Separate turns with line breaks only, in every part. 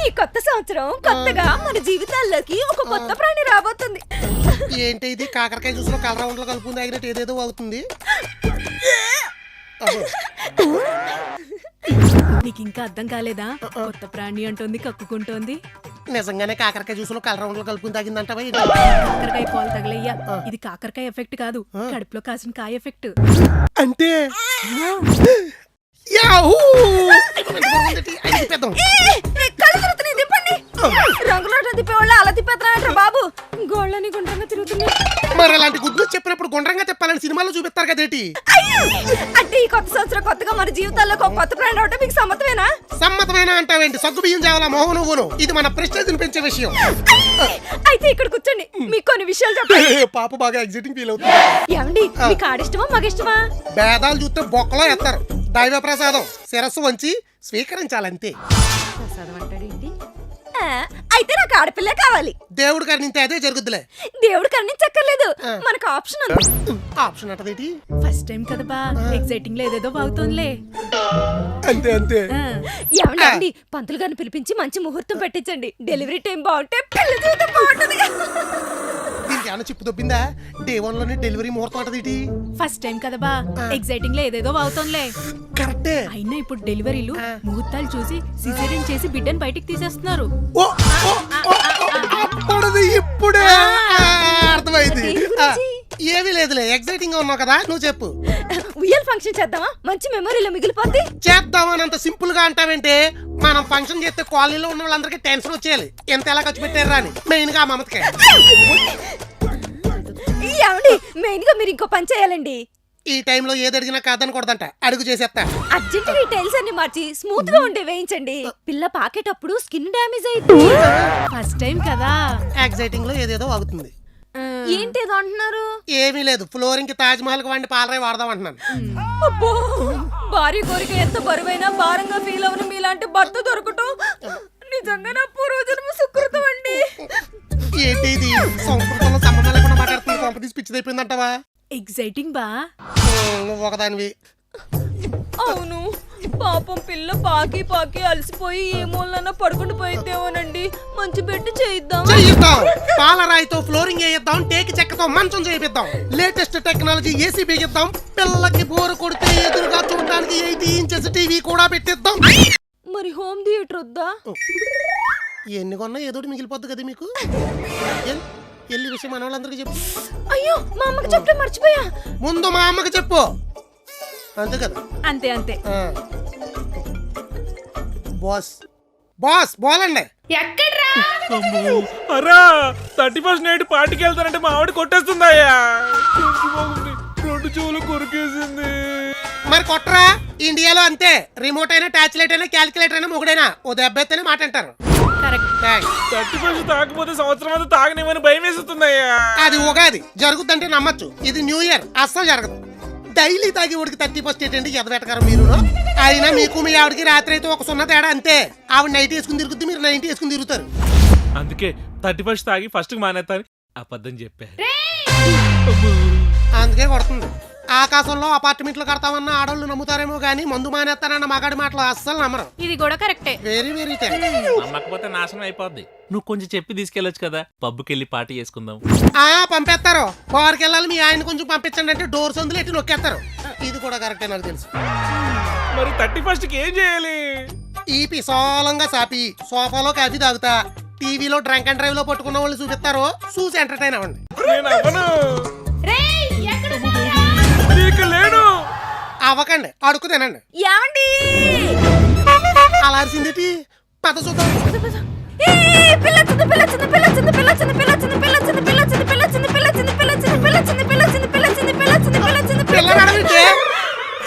ఈ కొత్త సంవత్సరం కొత్తగా మన జీవితాల్లోకి ఒక కొత్త ప్రాణి రాబోతుంది.
ఏంటి ఇది? కాకరకాయ జ్యూస్లో కలర్ రౌండ్లో కలుపుకుంది ఆగినట్టు ఏదేదో అవుతుంది.
నీకు ఇంకా అర్థం కాలేదా? కొత్త ప్రాణి అంటోంది, కక్కుకుంటోంది.
నిజంగానే కాకరకాయ జ్యూస్లో కలర్ రౌండ్లో కలుపుకుని తాగిందంటావా?
కాకరకాయ పాలు తగలయ్యా. ఇది కాకరకాయ ఎఫెక్ట్ కాదు, కడుపులో కాసిన కాయ ఎఫెక్ట్.
అంటే
రంగులో తిప్పేవాళ్ళు అలా తిప్పేస్తారంటారు బాబు. గోళ్ళని గుండ్రంగా తిరుగుతున్నాయి.
మరి అలాంటి గుడ్లు చెప్పినప్పుడు గుండ్రంగా చెప్పాలని సినిమాలో చూపిస్తారు కదేటి?
అంటే ఈ కొత్త సంవత్సరం కొత్తగా మన జీవితాల్లో ఒక కొత్త ప్రాణి అవటం మీకు సమ్మతమేనా?
సమ్మతమేనా అంటావేంటి? సగ్గు బియ్యం చేయాలా మోహన్ నువ్వును? ఇది మన ప్రెస్టేజ్ పెంచే విషయం.
అయితే ఇక్కడ కూర్చోండి, మీకు కొన్ని విషయాలు చెప్పండి.
పాప బాగా ఎగ్జైటింగ్ ఫీల్ అవుతుంది.
ఏమండి, మీకు ఆడిష్టమా మగిష్టమా?
భేదాలు చూస్తే బొక్కలో ఎత్తారు. దైవ ప్రసాదం శిరస్సు వంచి స్వీకరించాలంతే.
ప్రసాదం అంటాడేంటి? అయితే నాకు ఆడపిల్ల కావాలి.
దేవుడు కరుణింతే అదే జరుగుద్దులే.
దేవుడు కరుణించక్కర్లేదు, మనకు ఆప్షన్ ఉంది.
ఆప్షన్ అంటదేటి?
ఫస్ట్ టైం కదా బా, ఎగ్జైటింగ్ లో ఏదేదో బాగుతోందిలే.
అంతే అంతే.
ఏమండి, పంతులు గారిని పిలిపించి మంచి ముహూర్తం పెట్టించండి. డెలివరీ టైం బాగుంటే పిల్ల జీవితం బాగుంటుంది.
దీనికి ఏమైనా చిప్పు దొబ్బిందా? డే 1 లోనే డెలివరీ ముహూర్తం అంటదేటి?
ఫస్ట్ టైం కదా బా, ఎగ్జైటింగ్ లో ఏదేదో బాగుతోందిలే.
కరెక్టే.
అయినా ఇప్పుడు డెలివరీలు ముహూర్తాలు చూసి సిజేరియన్ చేసి బిడ్డను బయటికి తీసేస్తున్నారు.
ఇప్పుడే అర్థమైంది. ఏమీ లేదులే, ఎగ్జైటింగ్ గా ఉన్నావు కదా, నువ్వు చెప్పు.
ఉయ్యాల ఫంక్షన్ చేద్దామా? మంచి మెమరీలో మిగిలిపోద్ది.
చేద్దామని అంత సింపుల్ గా అంటావేంటే? మనం ఫంక్షన్ చేస్తే కాలనీలో ఉన్న వాళ్ళందరికీ టెన్షన్ వచ్చేయాలి. ఎంత ఎలా ఖర్చు పెట్టారా అని. మెయిన్ గా మమతకే.
ఏమండి, మెయిన్ గా మీరు ఇంకో పని చేయాలండి.
ఈ టైంలో ఏది అడిగినా కాదనకూడదంట. అడుగు చేసేస్తా.
అర్జెంట్ గా టైల్స్ అన్ని మార్చి స్మూత్ గా ఉండే వేయించండి. పిల్ల పాకేటప్పుడు స్కిన్ డ్యామేజ్ అయితే.
ఫస్ట్ టైం కదా,
ఎగ్జైటింగ్ లో ఏదేదో అవుతుంది.
ఏంటేదో అంటున్నారు?
ఏమీ లేదు, ఫ్లోరింగ్ కి తాజ్ మహల్ కి వండి పాలరాయి వాడదాం అంటున్నాను.
అబ్బో, భార్య కోరిక ఎంత బరువైనా భారంగా ఫీల్ అవను మీలాంటి భర్త దొరకటం నిజంగా నా పూర్వజన్మ సుకృతం అండి.
ఏంటి ఇది? సంస్కృతంలో సంబంధం లేకుండా మాట్లాడుతుంది. కొంప తీసి పిచ్చి అయిపోయిందంటావా?
ఎగ్జైటింగ్ బా.
నువ్వు ఒకదానివి.
అవును, పాపం పిల్ల పాకి పాకి అలసిపోయి ఏ మూలన పడుకుని పోయిద్దేమోనండి. మంచి బెడ్ చేయిద్దాం.
పాలరాయితో ఫ్లోరింగ్ వేయిద్దాం, టేకి చెక్కతో మంచం చేయిద్దాం, లేటెస్ట్ టెక్నాలజీ ఏసీ బిగిద్దాం, పిల్లకి బోరు కొడితే ఎదురుగా చూడడానికి 80 ఇంచెస్ టీవీ కూడా పెట్టిద్దాం.
మరి హోమ్ థియేటర్ వద్దా?
ఎన్ని కొన్నా ఏదోటి మిగిలిపోద్ది కదా మీకు. ఎల్లి విషయం మన వాళ్ళందరికీ చెప్పు.
అయ్యో, మా అమ్మకి చెప్తే మర్చిపోయా.
ముందు మా అమ్మకి చెప్పు. అంతే కదా?
అంతే అంతే.
బాస్ బాస్ బోలండి.
ఎక్కడ్రా?
అరా 31st నైట్ పార్టీకి వెళ్తానంటే మా ఆవిడ కొట్టేస్తుందయ్యా. రెండు చెవులు కొరికేసింది.
మరి కొట్టరా? ఇండియాలో అంతే. రిమోట్ అయినా, టాచ్ లైట్ అయినా, క్యాలిక్యులేటర్ అయినా మొగుడైనా ఓ దెబ్బ ఎత్తేనే మాట అంటారు.
31st తాగకపోతే సంవత్సరం అంతా తాగనేమని భయం వేస్తుందయ్యా.
అది ఉగాది జరుగుతుంటే నమ్మచ్చు. ఇది న్యూ ఇయర్ అస్సలు జరగదు. డైలీ తాగి ఉడికి 31st ఏంటండి ఎదబెట్టగారు మీరు. అయినా మీకు మీ ఆవిడకి రాత్రి అయితే ఒక 0 తేడా అంతే. ఆవిడ నైట్ వేసుకుని తిరుగుద్ది, మీరు 90 వేసుకుని తిరుగుతారు.
అందుకే 31st తాగి ఫస్ట్ మానేస్తాను అబద్ధం చెప్పా.
అందుకే కొడుతుంది. ఆకాశంలో అపార్ట్మెంట్లు కడతామన్న ఆడోళ్ళు నమ్ముతారేమో గానీ మందు మానేస్తానన్న మగాడి మాటలు అస్సలు నమ్మరు.
ఇది కూడా కరెక్టే.
వెరీ వెరీ
నమ్మకపోతే నాశనం అయిపోద్ది. నువ్వు కొంచెం చెప్పి తీసుకెళ్ళొచ్చు కదా, పబ్కి వెళ్ళి పార్టీ చేసుకుందాం.
పంపేస్తారు. బార్కి వెళ్ళాలి, మీ ఆయన కొంచెం పంపించండి అంటే డోర్ సందులు ఎట్టి నొక్కేస్తారు. ఇది కూడా కరెక్టే, నాకు తెలుసు.
మరి 31st కి ఏం చేయాలి?
ఈ పిసోలంగా సాపి సోఫాలో కాఫీ తాగుతా, టీవీలో డ్రంక్ అండ్ డ్రైవ్ లో పట్టుకున్న వాళ్ళు చూపిస్తారు, చూసి ఎంటర్టైన్ అవ్వండి.
నేను అవ్వను. లేడు
అవ్వకండి, అడుక్కు తినండి.
ఏమండి,
అలా అరిసిందేటి? పద చూద్దాం.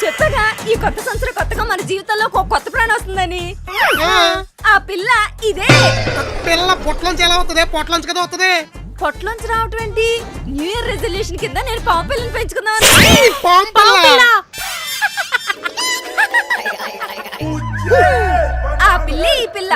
చెప్పగా ఈ కొత్త సంవత్సరం కొత్తగా మన జీవితంలో ఒక కొత్త ప్రాణం వస్తుందని. ఆ పిల్ల ఇదే.
పిల్ల పొట్లోంచి ఎలా వస్తుంది? పొట్లోంచి కదా వస్తుంది.
పొట్లోంచి రావటం ఏంటి? న్యూ ఇయర్ రెజల్యూషన్ కింద నేను పాము పిల్లని పెంచుకుందాం. ఆ పిల్ల ఈ పిల్ల